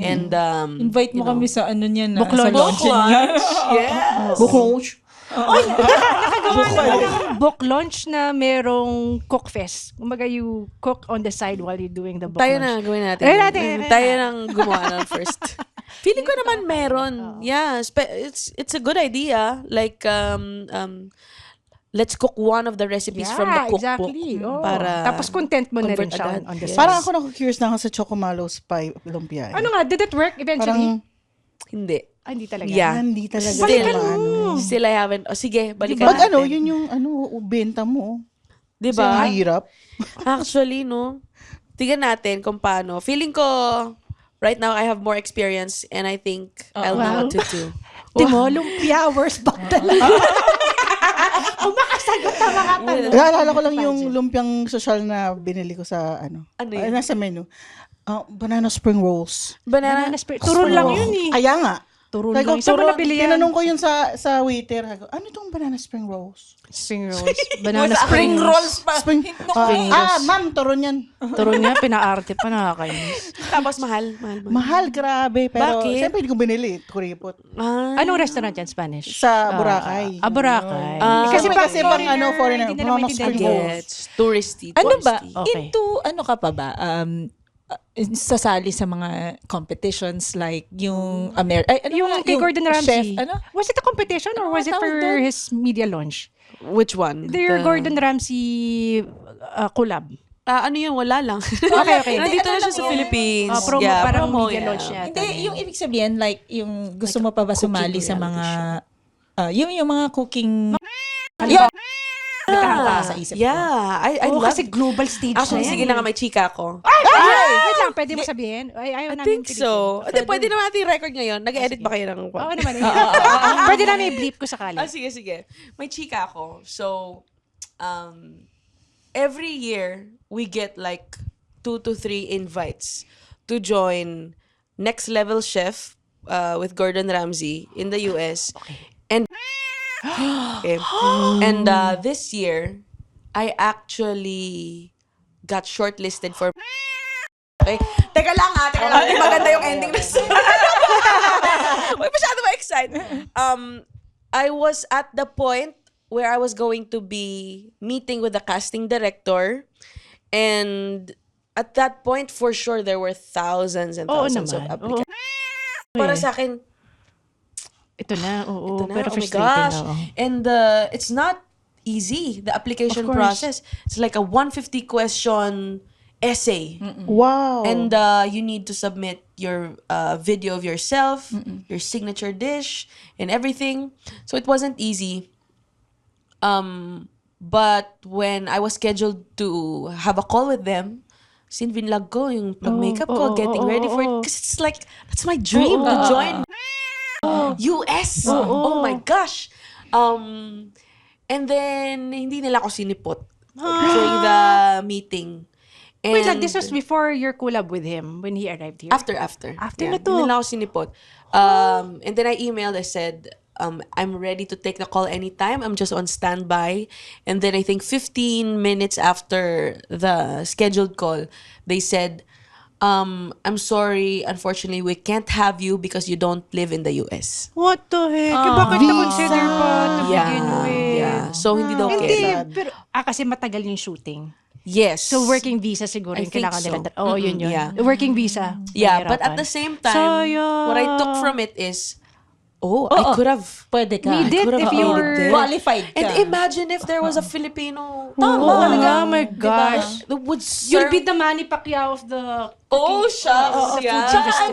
And Invite mo kami sa ano niya na. Book sa launch. launching niya. Yes. Book launch. Book launch na merong cook fest. Kumbaga you cook on the side while you're doing the book Tayo launch. na, gawin natin. Gawin natin. Tayo nang gumawa nun first. Feeling ko naman meron. Yeah, it's a good idea. Like, let's cook one of the recipes from the cookbook. Exactly. Oh. Para Tapos content mo na rin convert siya agad. on the side. Parang ako naku-curious na ako sa Chocomalo's pie lumpia. Ano nga, did it work eventually? Parang Hindi. Hindi talaga. Yeah. hindi talaga Still, maano. still I haven't. O sige, balikan Pag natin. yun yung benta mo. Diba? Kasi ang hirap. Actually, no. Tignan natin kung paano. Feeling ko, right now, I have more experience and I think I'll know what to do. Di mo, lumpia, worst back talaga. Kumakasagot na mga tanong. Naalala ko lang yung lumpiang social na binili ko sa Ano yun? nasa menu. Banana spring rolls. Banana. Turon lang yun eh. Kaya nga. Turon Sabi ko, lang. Saan mo nabili yan? Tinanong ko yun sa waiter. Sabi ko, ano itong banana spring rolls? Spring rolls. Banana Spring rolls pa. Spring, ma'am, turon yan. Turon niya, pinaarte pa, nakakainis. Tapos mahal. Mahal. Mahal, grabe. Pero, Bakit? siyempre, hindi ko binili. Kuripot. Anong restaurant yan, Spanish? Sa Boracay. Boracay. Kasi pang foreigner, hindi nila Mama maintindihan. Spring rolls. Gets. Touristy. Ano ba? Okay. Into, ano ka pa ba? Sasali sa mga competitions like yung Yung kay Gordon Ramsay. Chef, ano? Was it a competition or Ano was it tawag for doon? his media launch? Which one? Their Gordon Ramsay collab. Ano yun? Wala lang. Okay. Nandito na Ano siya lang sa yun? Philippines. Promo, Yeah, parang promo, media yeah. launch niya. Hindi, yung ibig sabihin, like, yung gusto mo pa ba cooking sumali sa reality mga, yung mga cooking, sa isip ko. Yeah. I'd Oo, love. kasi global stage Actually, na yan. sige na nga, may chika ako. Wait lang, pwede mo sabihin? Ayaw I namin think so. Hindi, pwede naman natin record ngayon. Nag-edit ba kayo ng... Oo naman. Pwede namin i-bleep ko sakali. Sige. May chika ako. So, every year, we get like 2 to 3 invites to join Next Level Chef with Gordon Ramsay in the US. And okay. And this year, I actually got shortlisted for Okay? Teka lang. Hindi maganda yung ending na Huwag masyado ma-excite. I was at the point where I was going to be meeting with the casting director, and at that point, for sure, there were thousands and thousands of applicants. Para sa akin, Ito na, oo. ito na, Pero oh my frustrating gosh. na. Oo. And it's not easy, the application Of course. process. It's like a 150 question essay. Wow. And you need to submit your video of yourself, your signature dish, and everything. So it wasn't easy. But when I was scheduled to have a call with them, sinvinlag ko yung mag-makeup ko, getting ready for it. Because it's like, that's my dream to join US. Oh my gosh. And then, hindi nila ako sinipot during the meeting. And Wait lang, this was before your collab with him when he arrived here? After After yeah, na to. Hindi nila ako sinipot. And then I emailed, I said, I'm ready to take the call anytime. I'm just on standby. And then I think 15 minutes after the scheduled call, they said, I'm sorry, unfortunately, we can't have you because you don't live in the US. What the heck? Bakit na-consider pa to begin with? Yeah. So, hindi daw Hindi, kaya. pero, kasi matagal yung shooting. Yes. So, working visa siguro I yung think kailangan so. nila. Oo, yun. Yeah. Working visa. Yeah, but at Mahirapan. the same time, what I took from it is, I could have. Pwede ka. Need it if you were... Qualified ka. And imagine if there was a Filipino Oh my gosh. that would You'll serve. be the Manny Pacquiao of the... Oh, shucks. Yeah. Tsaka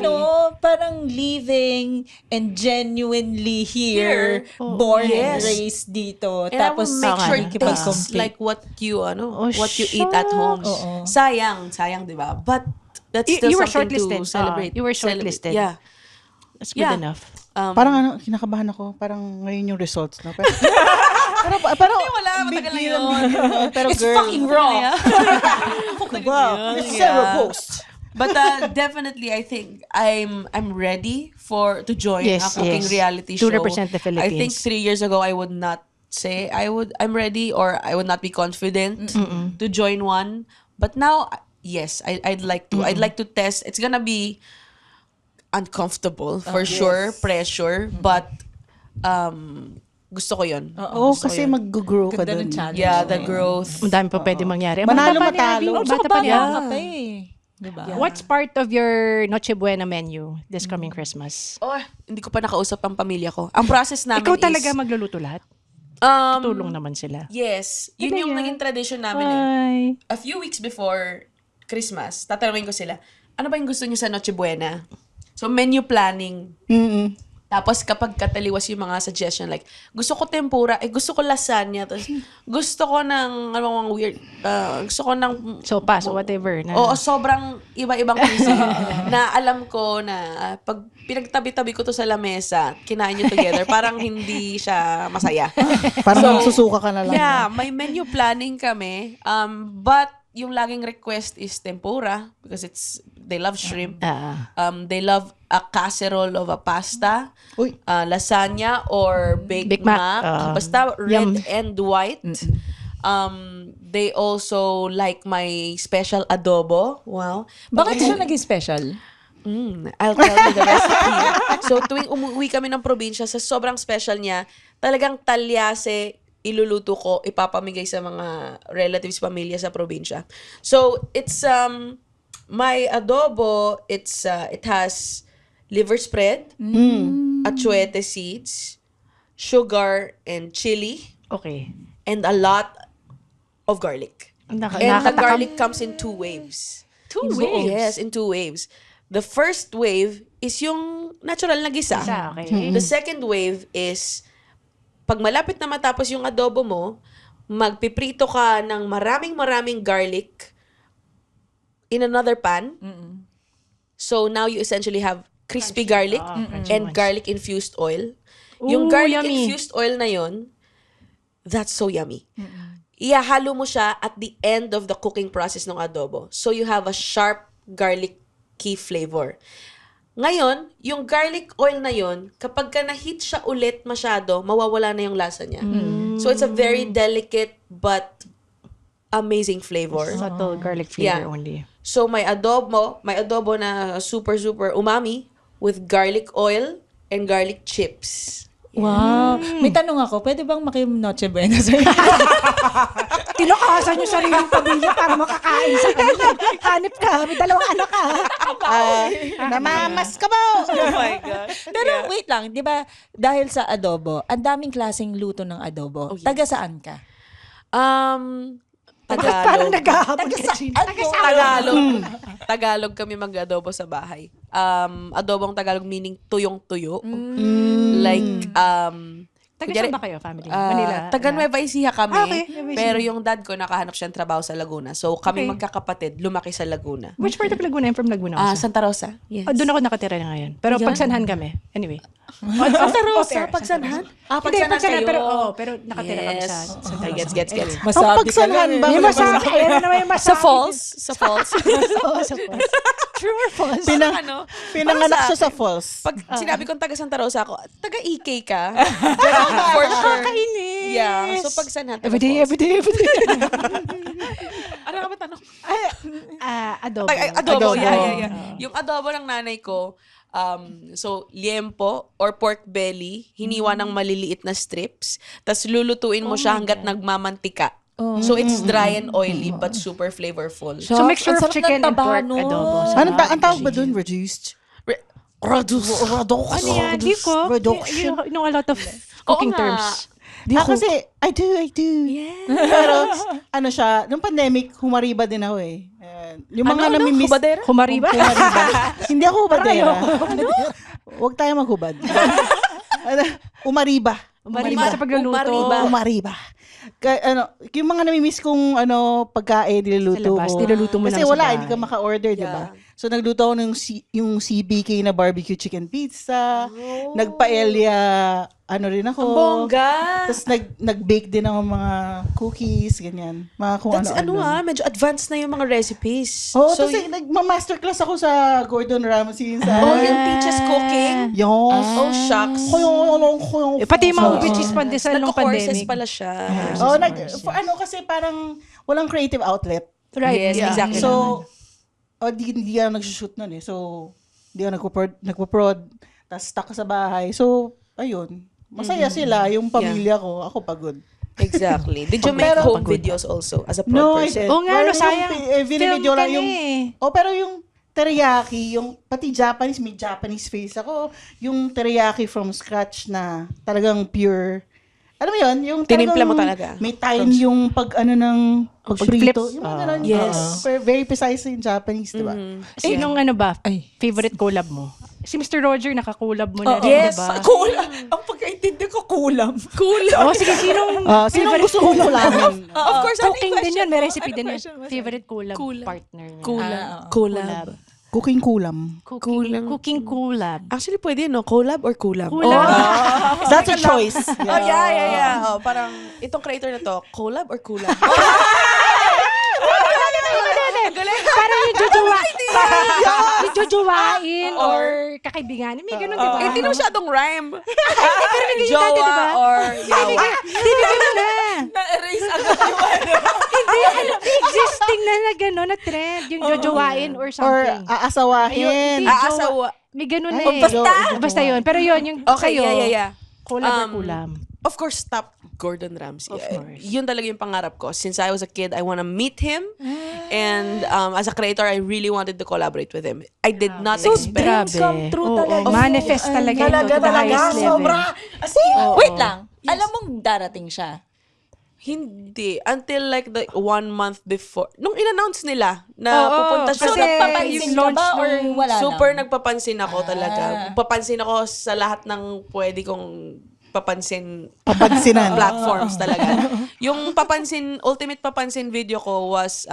parang living and genuinely here, born and Yes. raised dito. And I will Tapos make sure it makikipag-compete. tastes like what you Oh, eat at home. Sayang, di ba? But that's still You were something to shortlisted. celebrate. You were Celebrate. shortlisted. Yeah. That's good Yeah. enough. Parang kinakabahan ako. Parang ngayon yung results, no? Pero wala, matagal na yun. Pero It's girl, fucking raw. wow, it's Yeah. zero post. But definitely, I think I'm ready to join a Yes, cooking yes. reality To show. represent the I think Philippines. 3 years ago, I would not say I'm ready, or I would not be confident to join one. But now, yes, I'd like to. I'd like to test. It's gonna be uncomfortable for sure, pressure, but gusto ko yun. Oo, kasi mag-grow ka Ganda dun. ng challenge. Yeah, the growth. Ang dami pa pwede mangyari. Manalo, Bata pa ni matalo. Abby. Oh, Bata pa ni bata Abby. ka pa eh. Diba? What's part of your Noche Buena menu this coming Christmas? Oh, hindi ko pa nakausap ang pamilya ko. Ang process namin Ikaw is... talaga magluluto lahat? Tulong naman sila. Yes. Yun yung naging tradition namin eh. Ay. A few weeks before Christmas, tatanungin ko sila, ano ba yung gusto niyo sa Noche Buena? So, menu planning. Tapos, kapag kataliwas yung mga suggestion, like, gusto ko tempura, gusto ko lasagna, tapos gusto ko ng, ano mga weird, gusto ko ng, Sopas or whatever. Na. oo, sobrang iba-ibang cuisine na alam ko na pag pinagtabi-tabi ko to sa lamesa, kinain nyo together, parang hindi siya masaya. Parang susuka ka na lang. Yeah, may menu planning kami. But yung laging request is tempura because they love shrimp. They love a casserole of a pasta, Uy. lasagna or Big Mac. Mac. Basta red Yum. and white. They also like my special adobo. Wow. Bakit siya naging special? I'll tell you the recipe. So, tuwing umuwi kami ng probinsya, sa sobrang special niya, talagang talyase iluluto ko, ipapamigay sa mga relatives, pamilya sa probinsya. So, it's, my adobo, it has liver spread, achuete seeds, sugar, and chili, Okay. and a lot of garlic. And the garlic comes in 2 waves. Two waves? Yes, in 2 waves. The first wave is yung natural na gisa. Gisa, okay. The second wave is, pag malapit na matapos yung adobo mo, magpiprito ka ng maraming garlic in another pan. So now you essentially have crispy garlic and garlic-infused oil. Yung Ooh, garlic-infused oil na yon, that's so yummy. Ihahalo mo siya at the end of the cooking process ng adobo. So you have a sharp garlicky flavor. Ngayon, yung garlic oil na yon, kapag ka na-heat siya ulit masyado, mawawala na yung lasa niya. So it's a very delicate but amazing flavor. Subtle garlic flavor Yeah. only. So may adobo na super umami with garlic oil and garlic chips. Wow. May tanong ako, pwede bang maki-Noche Buena sa'yo? Tinakasan yung sariling pamilya para makakain sa kanila. Hanip ka, may 2 anak ka. Namamas ka ba? Oh my gosh. Pero wait lang, di ba, dahil sa adobo, ang daming klaseng luto ng adobo. Taga saan ka? Parang Tagalog. naghahabol ka, Gina. Tagalog kami mag-adobo sa bahay. Adobong Tagalog meaning tuyong-tuyo. Like, Taga saan ba kayo, family? Taga Nueva Ecija kami. Okay, Nueva Ecija. Pero yung dad ko, nakahanap siya ng trabaho sa Laguna. So, kami Okay. magkakapatid, lumaki sa Laguna. Which part of Laguna? I'm from Laguna also. Santa Rosa. Yes. Doon ako nakatira na ngayon. Pero pagsanhan kami. Anyway. Santa Rosa, Pagsanhan? Hindi, pagsanhan. Pero nakatira kami sa Santa Rosa. Gets. Ang Masabi ka pagsanhan lang ba? May masabi. Ayun na naman yung masabi. Sa falls? Sa falls? Oo, sa falls. True or false? Pinanganak siya sa falls. Pag sinabi kong taga Santa Rosa ako, taga EK ka? For sure. Kainis. Yeah. So, Pagsanhan. taga Everyday. Ano ka ba tanong? Adobo. Adobo. Adobo. Yeah. Yung adobo ng nanay ko, so, liempo or pork belly, hiniwa ng maliliit na strips, tas lulutuin mo siya hanggat nagmamantika. So, it's dry and oily but super flavorful. So, mixture Ang of sarap chicken ng and taba pork nun. adobo. Ang tawag ba dun? Reduced? Radus. Ano yan? Di ko. Reduction. You know a lot of cooking nga. terms. Kasi, I do. Yeah. Pero, ano siya, nung pandemic, humariba din ako eh. Yung mga namimiss. Hubadera? Humariba? Hindi ako hubadera. Huwag tayo maghubad. Umariba. Humariba sa pagluluto. Umariba. Yung mga namimiss kong pagkain, niluluto Sa labas, ko. niluluto mo Kasi lang sa wala, bahay. hindi ka maka-order, di ba? So, nagluto ako ng yung CBK na barbecue chicken pizza. Nagpaelya, rin ako. Ang bongga. Tapos nag-bake din ako mga cookies, ganyan. Mga kung That's medyo advanced na yung mga recipes. Oh, so, tapos nagma-masterclass ako sa Gordon Ramsay. yung teaches cooking? Yung... Oh, shucks. Pati yung mga which is pandesal nung Nagko-courses pandemic. pala siya. Kasi parang walang creative outlet. Right. Yes, exactly. So, hindi ako nagsushoot nun eh. So, hindi ako nagpo-prod. Tapos stuck sa bahay. So, ayun. Masaya sila, yung pamilya ko. Ako pagod. Exactly. Did you make home videos also as a prod No, I person? didn't. Oo nga, no, Pero sayang. yung video Film lang ka yung... na eh. Pero yung teriyaki, yung pati Japanese, may Japanese face ako. Yung teriyaki from scratch na talagang pure. Alam mo yun? Yung Tinimpla mo talaga. May time yung ng pagprito. Yung mga ganun. Yes. Very precise yung Japanese, di ba? Sinong favorite collab mo? Si Mr. Roger, nakakolab mo na rin, Yes. diba? Kulam. Ang pagkaintindi ko, kulam. Oh, sige, sinong Sinong gusto kong kulamin? Of course, cooking din yun, may recipe din yun. Favorite collab Collab. partner niya. Collab. Cooking kulam. Cooking collab. Actually, pwede no? Collab or collab? Collab. That's a choice. Oh, yeah. Oh, parang, itong creator na to, collab or collab? Parang yung jujuwain or kakaibigan. May ganun, di ba? Hindi na masyadong rhyme. Pero bigyan natin, di ba? Jowa or yawa. Bibigyan mo na. Na-erase agad yung ano. Hindi, existing na gano'n na trend. Yung jujuwain or Or something. aasawahin. Aasawa. May ganun na Ay, eh. Basta yun. Pero yun, yung Okay, sa'yo, yeah. collab or kulam. Of course, top Gordon Ramsay. Of course. Yun talaga yung pangarap ko. Since I was a kid, I wanna meet him. And as a creator, I really wanted to collaborate with him. I did not expect. Grabe. come true Oo, talaga. manifest talaga ito to the highest level. Sobra. As in, wait lang. Alam mong darating siya. Hindi. Until like the 1 month before. Nung in-announce nila na pupunta siya So, sa nagpapansin yung ka launch ba or nung wala super lang? nagpapansin ako talaga. Papansin ako sa lahat ng pwede kong Papansinan. platforms talaga. Yung ultimate papansin video ko was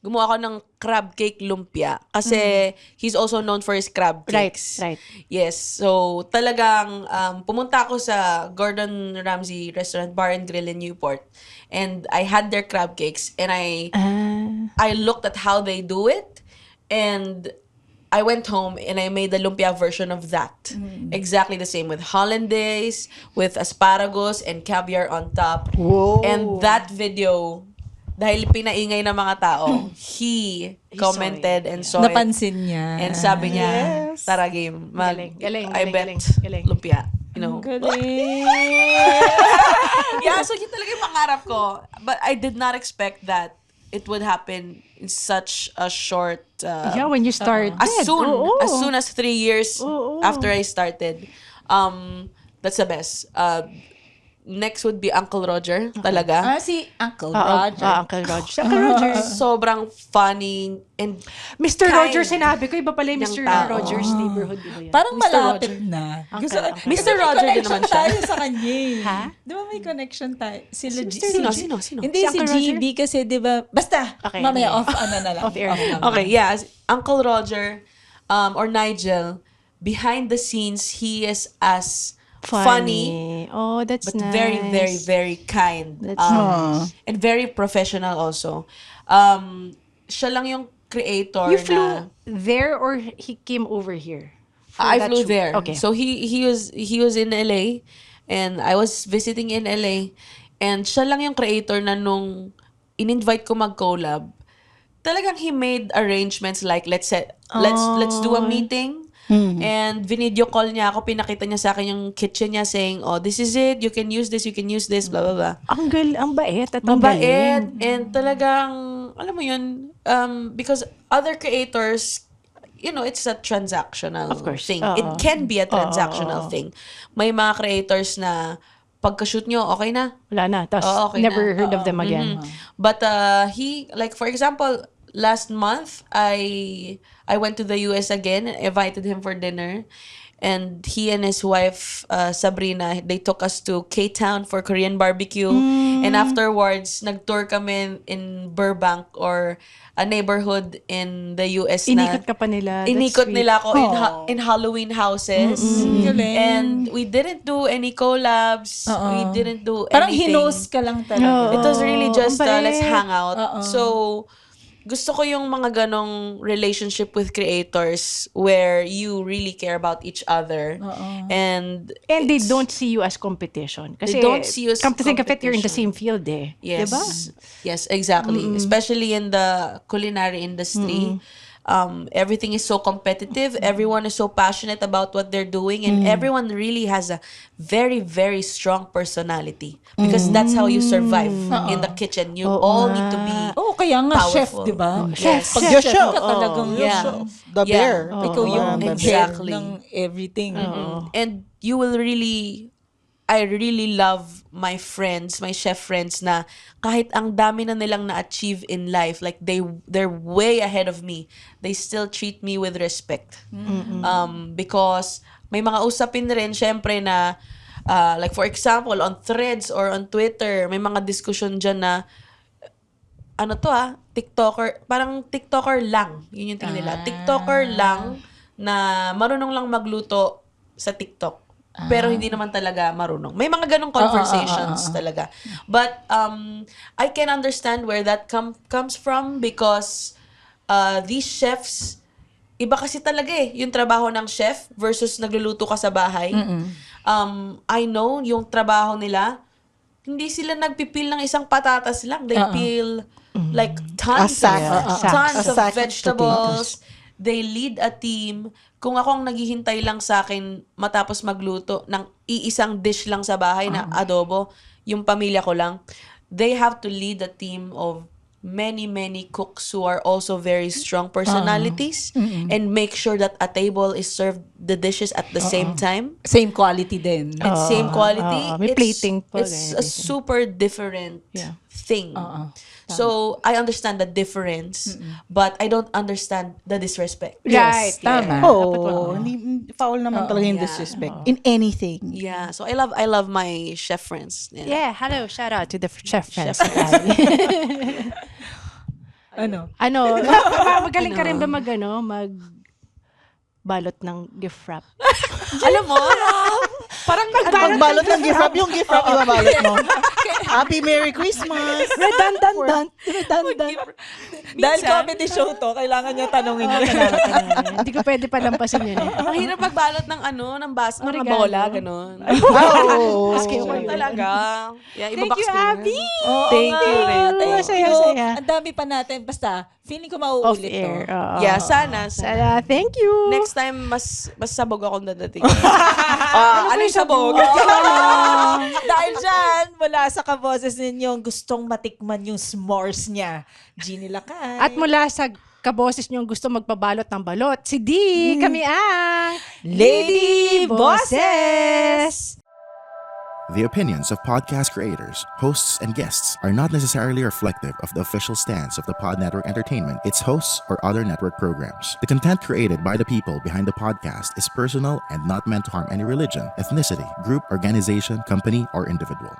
gumawa ako ng crab cake lumpia kasi he's also known for his crab cakes. Right. Yes. So, talagang pumunta ako sa Gordon Ramsay Restaurant Bar and Grill in Newport and I had their crab cakes and I looked at how they do it and I went home and I made the lumpia version of that. Exactly the same with hollandaise, with asparagus and caviar on top. Whoa. And that video dahil pinaingay ng mga tao, he commented and saw it. Napansin niya. And sabi niya, tara game. I bet galing. lumpia. You know? Galing. Yeah, so yun talaga yung pangarap ko. But I did not expect that it would happen in such a short When you started. as soon as 3 years after I started. That's the best. Next would be Uncle Roger, talaga. Si Uncle Roger. Uncle Roger. Uncle Roger. Sobrang funny and Mr. kind Roger sinabi ko, iba pala yung ng Mr. tao. Rogers neighborhood. Di ba yan? Parang Mr. malapit Roger. na. Uncle. Mr. Roger din naman siya. tayo sa kanya eh. Ha? Di ba may connection tayo? Sila Sino? Hindi Si si Uncle Roger? GB kasi di ba? Basta, Okay, mamaya okay. off na lang. Off air. Okay, yeah. Uncle Roger or Nigel, behind the scenes, he is as funny Oh, that's but nice. very, very, very kind. That's And very professional also. Siya lang yung creator You flew na... there or he came over here? for I that flew shoot? there. Okay. So he was in LA and I was visiting in LA and siya lang yung creator na nung in-invite ko mag-collab, talagang he made arrangements like let's do a meeting. And video call niya ako, pinakita niya sa akin yung kitchen niya saying, oh, this is it, you can use this, blah, blah, blah. Ang bait at ang Mabait. galing. And talagang, alam mo yun, because other creators, you know, it's a transactional Of course. thing. Oo. It can be a transactional thing. May mga creators na pagka-shoot nyo, okay na. Wala na. Tapos Oo, okay never na. heard of them again. But he, like for example, last month, I went to the US again and invited him for dinner. And he and his wife, Sabrina, they took us to K-Town for Korean barbecue. And afterwards, nag-tour kami in Burbank or a neighborhood in the US na... Inikot ka pa nila. That's Inikot sweet. nila ako in Halloween houses. Galing. And we didn't do any collabs. We didn't do Parang anything. hinos ka lang talaga. It was really just ang bait. let's hang out. So, gusto ko yung mga ganong relationship with creators where you really care about each other. And they don't see you as competition. Kasi, They don't see you as come to think of it, you're in the competition. same field eh. yes. Diba? Yes, exactly. Especially in the culinary industry. Everything is so competitive. Everyone is so passionate about what they're doing. And everyone really has a very, very strong personality. Because that's how you survive in the kitchen. You all need to be Oo, kaya nga chef, powerful. di ba? Yes. Pag Chef chef, ka talagang Yeah. The Yeah. bear. ikaw yung Exactly. head ng everything. And you will really, I really love my friends, my chef friends na kahit ang dami na nilang na-achieve in life, like they're way ahead of me, they still treat me with respect. Because may mga usapin rin, syempre na, like for example, on Threads or on Twitter, may mga discussion dyan na, ano to TikToker, parang TikToker lang. Yun yung tingin nila. TikToker lang na marunong lang magluto sa TikTok. Pero hindi naman talaga marunong. May mga ganong conversations talaga. But I can understand where that comes from because these chefs, iba kasi talaga yung trabaho ng chef versus nagluluto ka sa bahay. I know yung trabaho nila, hindi sila nagpipil ng isang patatas lang. They peel like tons A sack. of A sack of vegetables. They lead a team. Kung ako ang naghihintay lang sa akin matapos magluto ng iisang dish lang sa bahay na adobo, yung pamilya ko lang, they have to lead a team of many, many cooks who are also very strong personalities and make sure that a table is served the dishes at the same time. Same quality din. And same quality. May plating pa, It's ganyan. a super different Yeah. thing. So, I understand the difference, but I don't understand the disrespect. Right. Tama. Oh, foul naman talaga yung Yeah. disrespect. In anything. Yeah. So, I love my chef friends. Yeah, hello. Shout out to the chef friends. Ano? Magaling ka rin ba mag balot ng gift wrap? Alam mo, parang Pagbalot ng gift wrap, yung gift wrap ibabalot mo. Happy Merry Christmas! Redundant. Dahil comedy show to, kailangan niya tanongin Oo, yun. kailangan. Hindi ko pwede palampasin yun eh. Ang hirap magbalot ng ng bas, ng regalo. bola, ganun. Oh, Maski ako yun. Talaga. Yeah, Thank ibabox you, ko yun. Abby! Thank you, Ren. Thank Masaya, you. saya. Ang dami pa natin. Basta, feeling ko Off mauulit air. to. Oo. Yeah, sana. Thank you. Next time, mas sabog akong dadating. Ano yung sabog? Dahil dyan, mula sa kaboses ninyong gustong matikman yung s'mores niya, Jeannie Lakay. At mula sa kaboses niyong gusto magpabalot ng balot, si D, kami ang Lady Bosses! The opinions of podcast creators, hosts, and guests are not necessarily reflective of the official stance of the Pod Network Entertainment, its hosts, or other network programs. The content created by the people behind the podcast is personal and not meant to harm any religion, ethnicity, group, organization, company, or individual.